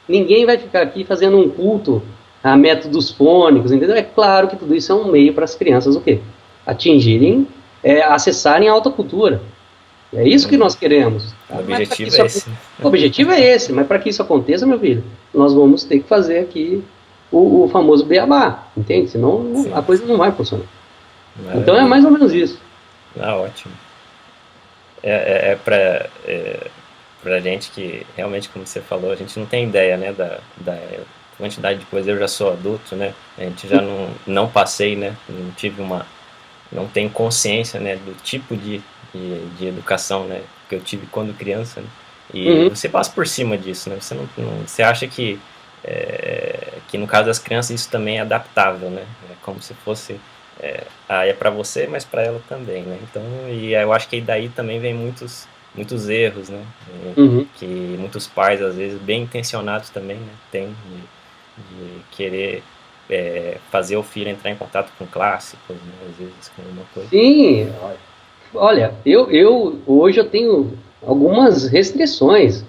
ninguém vai ficar aqui fazendo um culto a métodos fônicos, entendeu? É claro que tudo isso é um meio para as crianças o quê? Atingirem, acessarem a alta cultura. É isso que nós queremos. O objetivo é esse. O objetivo é esse, mas para que isso aconteça, meu filho, nós vamos ter que fazer aqui o famoso beabá, entende? Senão a coisa não vai funcionar. Maravilha. Então é mais ou menos isso. Ótimo. Pra gente que realmente, como você falou, a gente não tem ideia, né, da quantidade de coisa. Eu já sou adulto, né, a gente já não passei, né, não tenho consciência, né, do tipo de educação, né, que eu tive quando criança, né, e você passa por cima disso, né, você acha que no caso das crianças isso também é adaptável, né, é como se fosse é para você, mas para ela também, né? Então, e eu acho que daí também vem muitos erros, né? Que muitos pais, às vezes, bem intencionados também, né, têm de querer fazer o filho entrar em contato com clássicos, né? Às vezes com alguma coisa. Sim, olha, eu hoje eu tenho algumas restrições,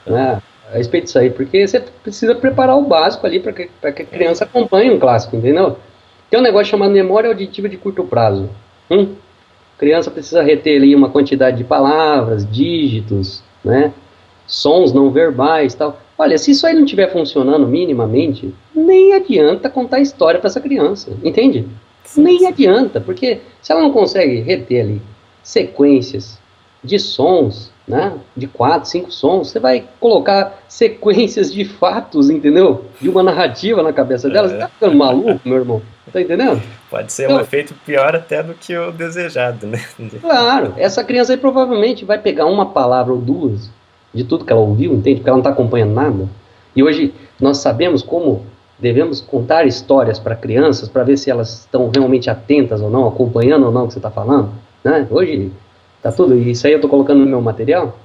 né, a respeito disso aí, porque você precisa preparar o básico ali para que a criança acompanhe um clássico, entendeu? Tem um negócio chamado memória auditiva de curto prazo. A criança precisa reter ali uma quantidade de palavras, dígitos, né, sons não verbais, tal. Olha, se isso aí não estiver funcionando minimamente, nem adianta contar história para essa criança, entende? Nem adianta, porque se ela não consegue reter ali sequências de sons, né, de 4, 5 sons, você vai colocar sequências de fatos, entendeu? De uma narrativa na cabeça dela. Você tá ficando maluco, meu irmão? Tá entendendo? Pode ser um efeito pior até do que o desejado, né? Claro, essa criança aí provavelmente vai pegar uma palavra ou duas de tudo que ela ouviu, entende? Porque ela não está acompanhando nada. E hoje nós sabemos como devemos contar histórias para crianças para ver se elas estão realmente atentas ou não, acompanhando ou não o que você está falando, né? Hoje tá tudo, isso aí eu estou colocando no meu material.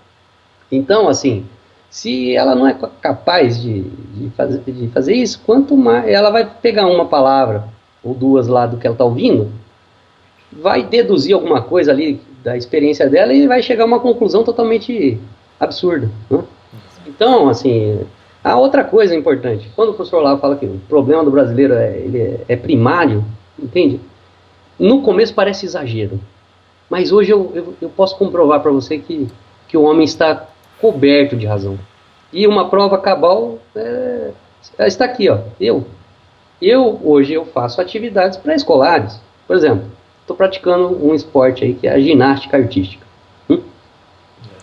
Então, assim, se ela não é capaz de fazer isso, quanto mais ela vai pegar uma palavra ou duas lá do que ela está ouvindo, vai deduzir alguma coisa ali da experiência dela e vai chegar a uma conclusão totalmente absurda, né? Então, assim, a outra coisa importante, quando o professor Olavo fala que o problema do brasileiro ele é primário, entende? No começo parece exagero, mas hoje eu posso comprovar para você que o homem está coberto de razão. E uma prova cabal está aqui, ó. Hoje eu faço atividades pré-escolares. Por exemplo, estou praticando um esporte aí que é a ginástica artística.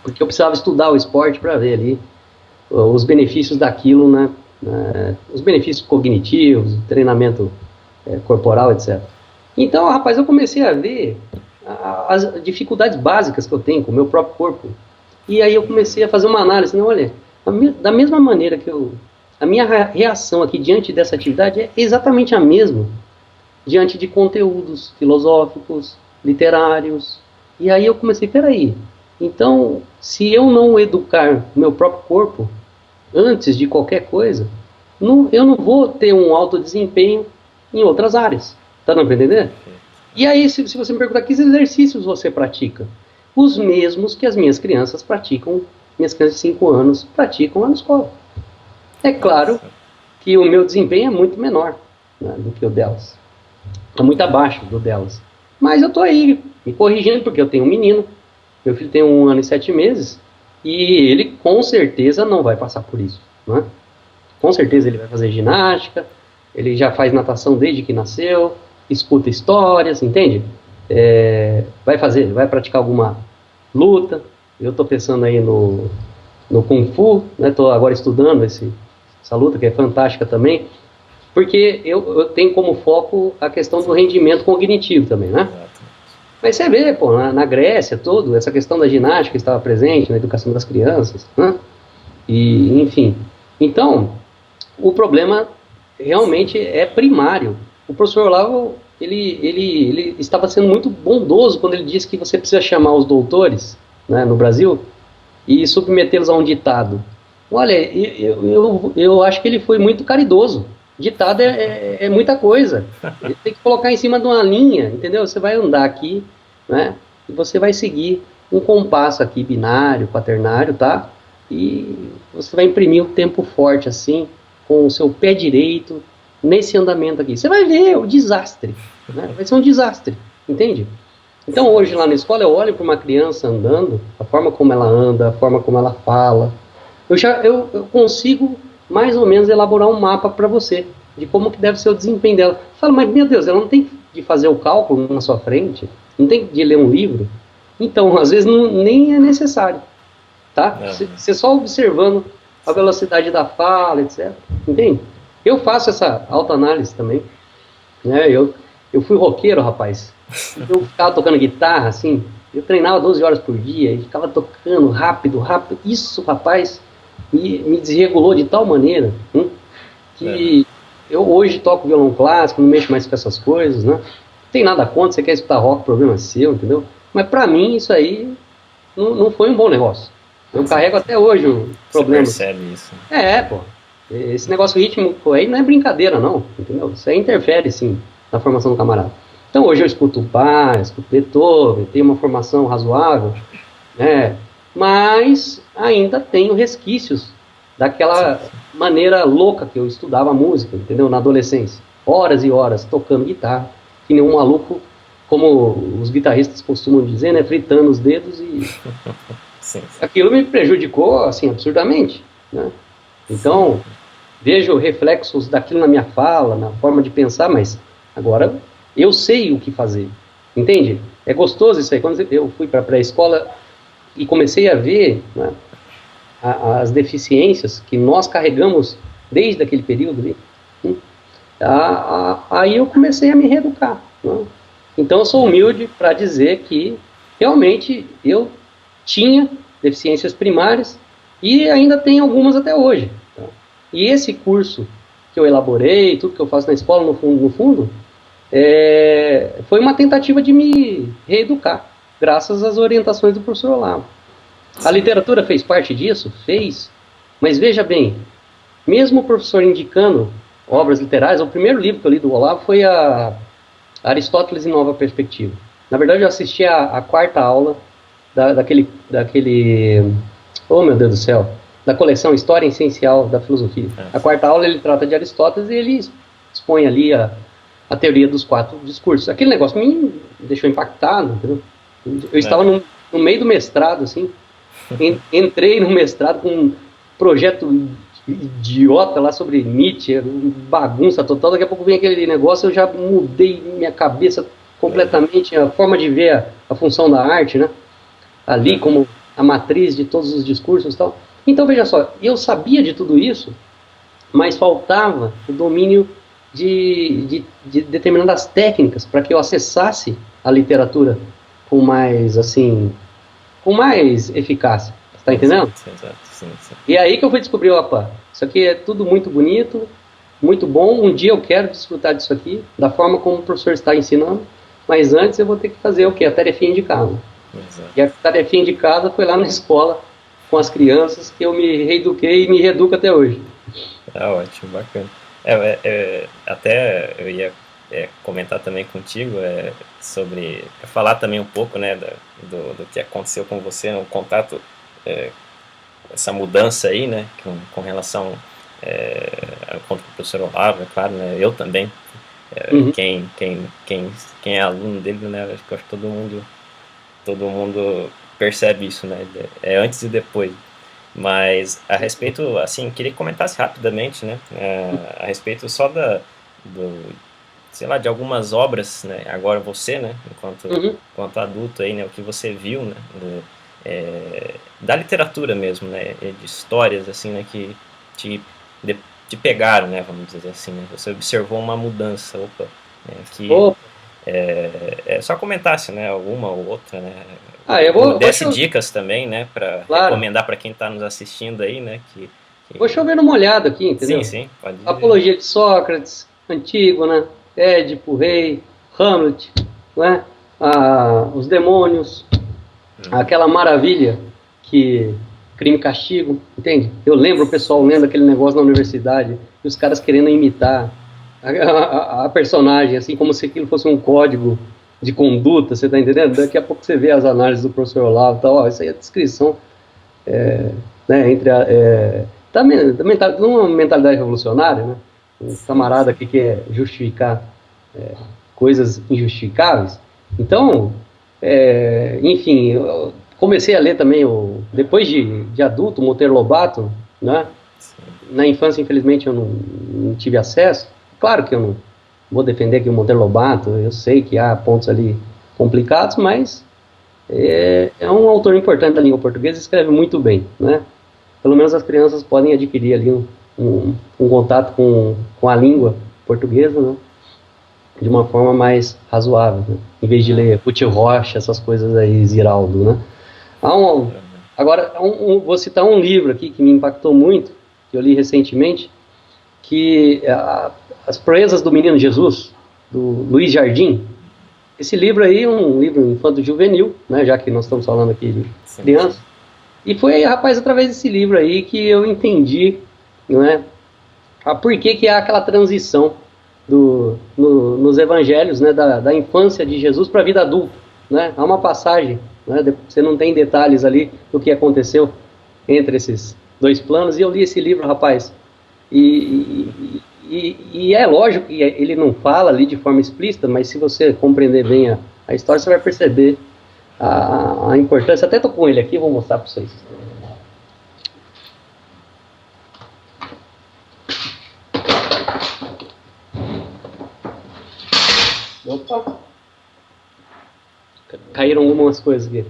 Porque eu precisava estudar o esporte para ver ali os benefícios daquilo, né? Os benefícios cognitivos, treinamento corporal, etc. Então, rapaz, eu comecei a ver as dificuldades básicas que eu tenho com o meu próprio corpo. E aí eu comecei a fazer uma análise. Não, olha, da mesma maneira que a minha reação aqui diante dessa atividade é exatamente a mesma diante de conteúdos filosóficos, literários, E aí eu comecei, peraí, então, se eu não educar o meu próprio corpo antes de qualquer coisa, eu não vou ter um alto desempenho em outras áreas. Tá dando para entender? E aí, se você me perguntar, que exercícios você pratica? Os mesmos que as minhas crianças praticam, minhas crianças de 5 anos praticam lá na escola. É claro que o meu desempenho é muito menor, né, do que o delas. É muito abaixo do delas. Mas eu estou aí me corrigindo, porque eu tenho um menino, meu filho tem 1 ano e 7 meses, e ele com certeza não vai passar por isso. Né? Com certeza ele vai fazer ginástica, ele já faz natação desde que nasceu, escuta histórias, entende? Vai praticar alguma luta. Eu estou pensando aí no Kung Fu, estou agora estudando essa luta, que é fantástica também, porque eu tenho como foco a questão do rendimento cognitivo também, né? Mas você vê, pô, na Grécia, tudo, essa questão da ginástica estava presente na educação das crianças, né? E, enfim. Então, o problema realmente é primário. O professor Olavo, ele estava sendo muito bondoso quando ele disse que você precisa chamar os doutores, né, no Brasil, e submetê-los a um ditado. Olha, eu acho que ele foi muito caridoso. Ditado é muita coisa. Ele tem que colocar em cima de uma linha, entendeu? Você vai andar aqui, né? E você vai seguir um compasso aqui, binário, quaternário, tá? E você vai imprimir um tempo forte, assim, com o seu pé direito, nesse andamento aqui. Você vai ver o desastre, né? Vai ser um desastre, entende? Então, hoje lá na escola, eu olho para uma criança andando, a forma como ela anda, a forma como ela fala, eu consigo mais ou menos elaborar um mapa para você, de como que deve ser o desempenho dela. Fala, mas meu Deus, ela não tem de fazer o cálculo na sua frente, não tem de ler um livro. Então, às vezes, nem é necessário, tá? Você só observando a velocidade da fala, etc. Entende? Eu faço essa autoanálise também, né? Eu fui roqueiro, rapaz. Eu ficava tocando guitarra, assim, eu treinava 12 horas por dia, e ficava tocando rápido. Isso, rapaz, me desregulou de tal maneira, que eu hoje toco violão clássico, não mexo mais com essas coisas, né? Não tem nada contra, você quer escutar rock, o problema é seu, entendeu? Mas pra mim isso aí não foi um bom negócio. Eu carrego até hoje o problema. Você percebe isso. Pô. Esse negócio rítmico aí não é brincadeira, não, entendeu? Isso aí interfere, sim, na formação do camarada. Então hoje eu escuto Bach, escuto Beethoven, tenho uma formação razoável, né? Mas ainda tenho resquícios daquela maneira louca que eu estudava música, entendeu? Na adolescência. Horas e horas tocando guitarra, que nem um maluco, como os guitarristas costumam dizer, né? Fritando os dedos e... Sim. Aquilo me prejudicou, assim, absurdamente, né? Então, vejo reflexos daquilo na minha fala, na forma de pensar, mas agora eu sei o que fazer, entende? É gostoso isso aí. Quando eu fui para a pré-escola e comecei a ver, né, as deficiências que nós carregamos desde aquele período ali, aí eu comecei a me reeducar, né? Então eu sou humilde para dizer que realmente eu tinha deficiências primárias e ainda tenho algumas até hoje, tá? E esse curso que eu elaborei, tudo que eu faço na escola, no fundo, foi uma tentativa de me reeducar, graças às orientações do professor Olavo. A literatura fez parte disso? Fez. Mas veja bem, mesmo o professor indicando obras literárias, o primeiro livro que eu li do Olavo foi a Aristóteles em Nova Perspectiva. Na verdade, eu assisti a quarta aula daquele... Oh, meu Deus do céu! Da coleção História Essencial da Filosofia. A quarta aula ele trata de Aristóteles e ele expõe ali a teoria dos 4 discursos. Aquele negócio me deixou impactado, entendeu? Eu estava no meio do mestrado, assim, entrei no mestrado com um projeto idiota lá sobre Nietzsche, bagunça total, daqui a pouco vem aquele negócio, eu já mudei minha cabeça completamente, a forma de ver a função da arte, né? Ali como a matriz de todos os discursos e tal. Então, veja só, eu sabia de tudo isso, mas faltava o domínio de determinadas técnicas para que eu acessasse a literatura com mais, assim, com mais eficácia. Está entendendo? Sim. E aí que eu fui descobrir, opa, isso aqui é tudo muito bonito, muito bom, um dia eu quero desfrutar disso aqui, da forma como o professor está ensinando, mas antes eu vou ter que fazer o quê? A tarefinha de casa. Exato. E a tarefinha de casa foi lá na escola, com as crianças, que eu me reeduquei e me reeduco até hoje. Ah, ótimo, bacana. Até eu ia comentar também contigo sobre falar também um pouco, né, do que aconteceu com você, no contato, essa mudança aí, né, com relação ao conto do professor Olavo, é claro, né, eu também, Uhum. quem é aluno dele, né, acho que todo mundo percebe isso, né, antes e depois. Mas a respeito, assim, queria que comentasse rapidamente, né, a respeito só do, sei lá, de algumas obras, né, agora você, né, Uhum. enquanto adulto aí, né, o que você viu, né, da literatura mesmo, né, de histórias, assim, né, que te, de- te pegaram, né, vamos dizer assim, né, você observou uma mudança, opa, que Opa. só comentasse, né, alguma ou outra, né, Eu ou vou desse dicas também, né, para claro, recomendar para quem está nos assistindo aí, né, vou chover numa olhada aqui, sim, entendeu? sim, pode dizer. Apologia de Sócrates, Antígona, Édipo, Rei, Hamlet, né? Os demônios, aquela maravilha que crime e castigo, entende? Eu lembro o pessoal Sim, lendo sim. aquele negócio na universidade e os caras querendo imitar a personagem, assim como se aquilo fosse um código de conduta, você tá entendendo? Daqui a pouco você vê as análises do professor Olavo e tal, ó, isso aí é a descrição, né, entre numa mentalidade revolucionária, né? Um Sim, camarada sim. que quer justificar coisas injustificáveis. Então, enfim, eu comecei a ler também, depois de adulto, Monteiro Lobato, né? Sim. Na infância, infelizmente, eu não tive acesso. Claro que eu não vou defender que o Monteiro Lobato, eu sei que há pontos ali complicados, mas é um autor importante da língua portuguesa e escreve muito bem, né? Pelo menos as crianças podem adquirir ali um contato com a língua portuguesa, né? De uma forma mais razoável, né? Em vez de Não, ler Ruth Rocha, essas coisas aí, Ziraldo, né? Há um, agora, vou citar um livro aqui que me impactou muito, que eu li recentemente, que é As Proezas do Menino Jesus, do Luiz Jardim. Esse livro aí é um livro infanto-juvenil, né, já que nós estamos falando aqui de sim, sim. criança. E foi, rapaz, através desse livro aí que eu entendi, não é, por que há aquela transição nos evangelhos, né, da infância de Jesus para a vida adulta. Né? Há uma passagem, né, você não tem detalhes ali do que aconteceu entre esses dois planos, e eu li esse livro, rapaz, e é lógico que ele não fala ali de forma explícita, mas se você compreender bem a história, você vai perceber a importância. Até estou com ele aqui, vou mostrar para vocês. Opa! Caíram algumas coisas aqui.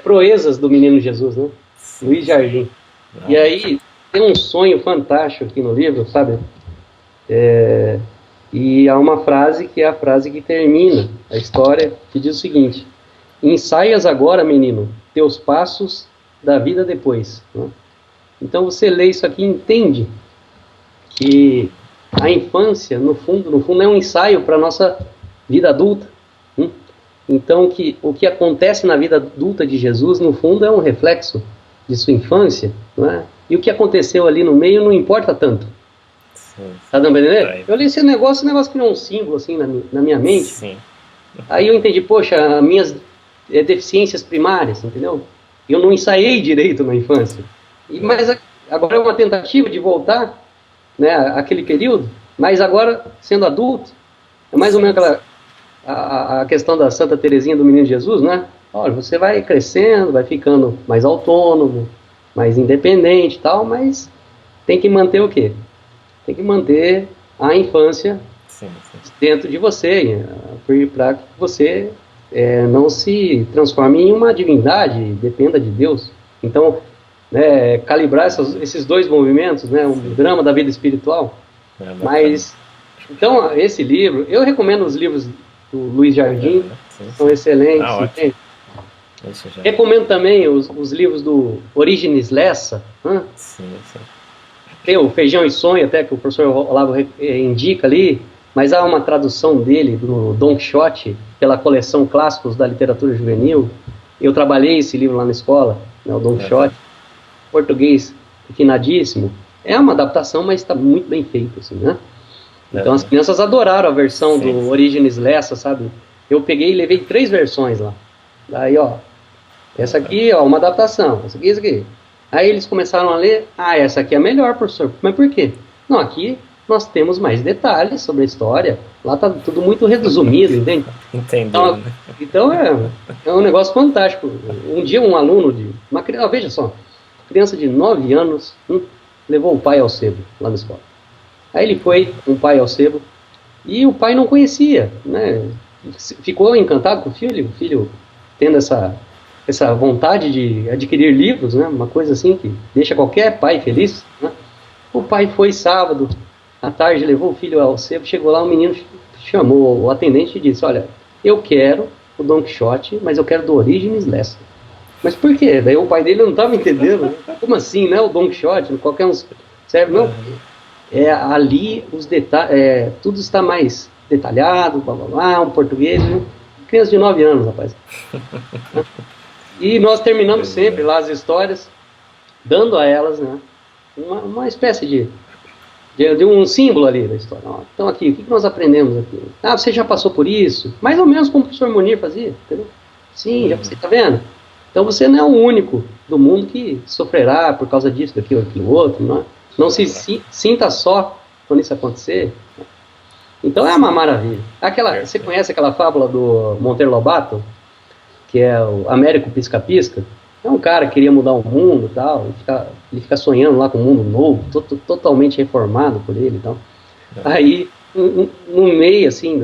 Proezas do Menino Jesus, né? Sim, Luiz sim. Jardim. E Não, ótimo. aí tem um sonho fantástico aqui no livro, sabe? E há uma frase que é a frase que termina a história, que diz o seguinte: ensaias agora, menino, teus passos da vida depois. Né? Então você lê isso aqui e entende que a infância, no fundo é um ensaio para a nossa vida adulta. Né? Então, o que acontece na vida adulta de Jesus, no fundo, é um reflexo de sua infância, não é? E o que aconteceu ali no meio não importa tanto. Sim, Tá sim. dando pra Tá entender? aí. Eu li esse negócio, o negócio criou um símbolo assim na minha mente. Sim. Aí eu entendi, poxa, minhas deficiências primárias, entendeu? Eu não ensaiei direito na infância. Mas agora é uma tentativa de voltar, né, àquele período, mas agora sendo adulto, é mais ou menos Sim, sim. aquela a questão da Santa Teresinha do Menino Jesus, né? Olha, você vai crescendo, vai ficando mais autônomo, mais independente e tal, mas tem que manter o quê? Tem que manter a infância Sim, sim. dentro de você, para que você não se transforme em uma divindade, dependa de Deus. Então, né, calibrar esses dois movimentos, né, um Sim. drama da vida espiritual. É bacana. Mas, então, esse livro, eu recomendo os livros do Luiz Jardim, Sim, são sim. Ah, excelentes, ótimo. entende? Isso já. Recomendo também os livros do Orígenes Lessa, Sim, sim. tem o Feijão e Sonho, até que o professor Olavo indica ali, mas há uma tradução dele, do Don Quixote, pela coleção Clássicos da Literatura Juvenil. Eu trabalhei esse livro lá na escola, né, o Don Quixote, português refinadíssimo. É uma adaptação, mas está muito bem feito, assim, né? Então as crianças adoraram a versão do Origenes Lessa, sabe? Eu peguei e levei 3 versões lá. Daí, ó, essa aqui, ó, uma adaptação, essa aqui, essa aqui. Aí eles começaram a ler, essa aqui é a melhor, professor. Mas por quê? Não, aqui nós temos mais detalhes sobre a história. Lá tá tudo muito resumido, entende? Entendeu, então é um negócio fantástico. Um dia um aluno de uma criança, veja só, criança de 9 anos levou o pai ao sebo lá na escola. Aí ele foi com o pai ao sebo e o pai não conhecia, né? Ficou encantado com o filho tendo essa vontade de adquirir livros, né? Uma coisa assim que deixa qualquer pai feliz, né? O pai foi sábado à tarde, levou o filho ao sebo, chegou lá, o menino chamou o atendente e disse, olha, eu quero o Don Quixote, mas eu quero do Origenes Lessa. Mas por quê? Daí o pai dele não estava entendendo, né? Como assim, né? O Don Quixote, qualquer um serve, não. Ali os detalhes, tudo está mais detalhado, blá blá blá, um português, né? Criança de 9 anos, rapaz. E nós terminamos sempre lá as histórias, dando a elas, né, uma espécie de um símbolo ali da história. Ó, então aqui, o que nós aprendemos aqui? Você já passou por isso? Mais ou menos como o professor Munir fazia, entendeu? Sim, já você, tá vendo? Então você não é o único do mundo que sofrerá por causa disso, daquilo, aquilo outro, não é? Não se sinta só quando isso acontecer. Então é uma maravilha. Você conhece aquela fábula do Monteiro Lobato, que é o Américo Pisca-Pisca? É um cara que queria mudar o mundo e tal, ele fica sonhando lá com um mundo novo, totalmente reformado por ele e tal. Aí, no meio, assim,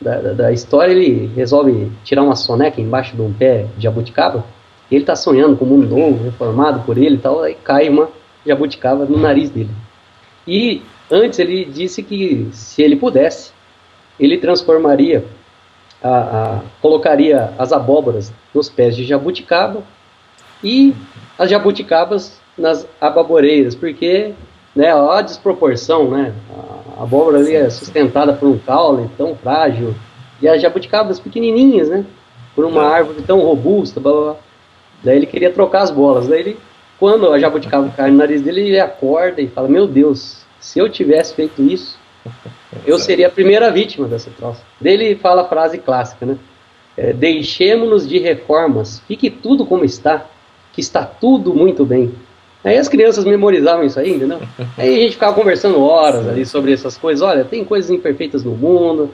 da história, ele resolve tirar uma soneca embaixo de um pé de jabuticaba, e ele tá sonhando com um mundo novo, reformado por ele e tal, aí cai uma jabuticaba no nariz dele. E antes ele disse que, se ele pudesse, ele transformaria, colocaria as abóboras nos pés de jabuticaba e as jabuticabas nas ababoreiras, porque, né, olha a desproporção, né? A abóbora ali é sustentada por um caule tão frágil, e as jabuticabas pequenininhas, né, por uma árvore tão robusta, blá, blá, blá. Daí ele queria trocar as bolas. Daí quando a jabuticaba cai no nariz dele, ele acorda e fala, meu Deus, se eu tivesse feito isso, eu seria a primeira vítima dessa troça. Daí ele fala a frase clássica, né? Deixemo-nos de reformas, fique tudo como está, que está tudo muito bem. Aí as crianças memorizavam isso aí, entendeu? Aí a gente ficava conversando horas ali sobre essas coisas. Olha, tem coisas imperfeitas no mundo,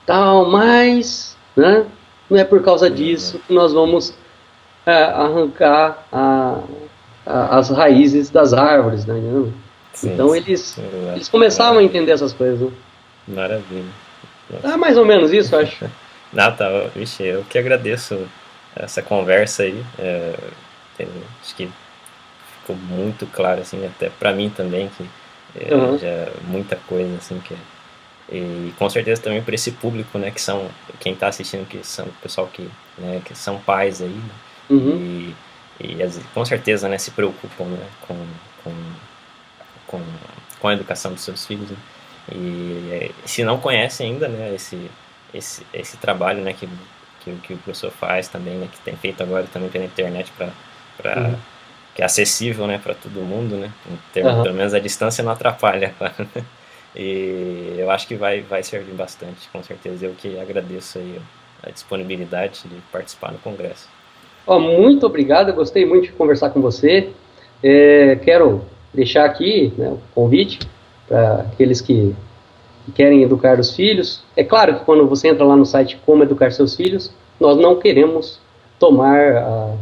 tal, mas, né, não é por causa disso que nós vamos arrancar as raízes das árvores, né? Entendeu? Então eles começavam a entender essas coisas, né? Maravilha. Mais ou menos isso, eu acho. Vixe, eu que agradeço essa conversa aí. Acho que ficou muito claro, assim, até pra mim também, que já muita coisa, assim, e com certeza também para esse público, né, que são, quem está assistindo, que são o pessoal né, que são pais aí, né, com certeza, né, se preocupam, né, com a educação dos seus filhos, né, e se não conhecem ainda, né, esse trabalho, né, que o professor faz também, né, que tem feito agora também pela internet que é acessível, né, para todo mundo, né, pelo menos a distância não atrapalha, né? E eu acho que vai servir bastante, com certeza. Eu que agradeço aí a disponibilidade de participar no congresso. Muito obrigado, eu gostei muito de conversar com você. Quero deixar aqui, né, o convite para aqueles que querem educar os filhos. É claro que quando você entra lá no site Como Educar Seus Filhos, nós não queremos tomar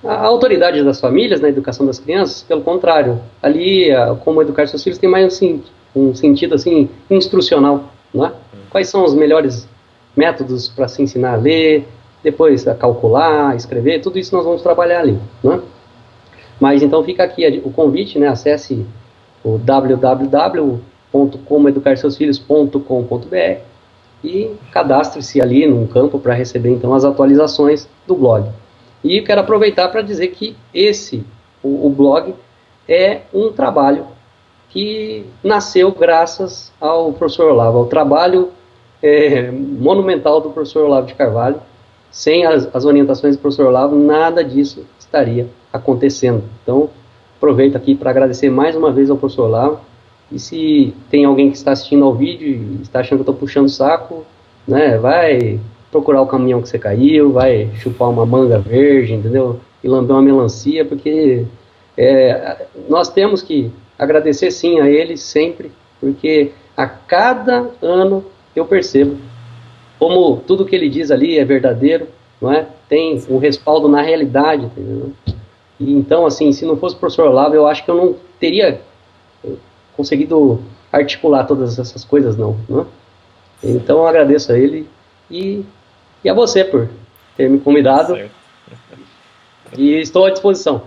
a autoridade das famílias na educação das crianças, pelo contrário, ali Como Educar Seus Filhos tem mais assim, um sentido assim instrucional, não é? Quais são os melhores métodos para se ensinar a ler, depois a calcular, a escrever, tudo isso nós vamos trabalhar ali, não é? Mas então fica aqui o convite, né? Acesse o www.comoeducarseusfilhos.com.br e cadastre-se ali num campo para receber então as atualizações do blog. E quero aproveitar para dizer que o blog é um trabalho que nasceu graças ao professor Olavo, ao trabalho monumental do professor Olavo de Carvalho, sem as orientações do professor Olavo, nada disso estaria acontecendo. Então, aproveito aqui para agradecer mais uma vez ao professor Olavo. E se tem alguém que está assistindo ao vídeo e está achando que eu estou puxando o saco, né, vai procurar o caminhão que você caiu, vai chupar uma manga verde, entendeu? E lamber uma melancia, porque nós temos que agradecer sim a ele sempre, porque a cada ano eu percebo como tudo que ele diz ali é verdadeiro, não é? Tem um respaldo na realidade, entendeu? E então, assim, se não fosse o professor Olavo, eu acho que eu não teria conseguido articular todas essas coisas, não, né? Então, eu agradeço a ele e a você por ter me convidado. Certo. E estou à disposição.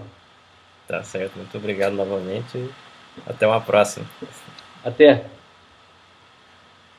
Tá certo, muito obrigado novamente. Até uma próxima. Até.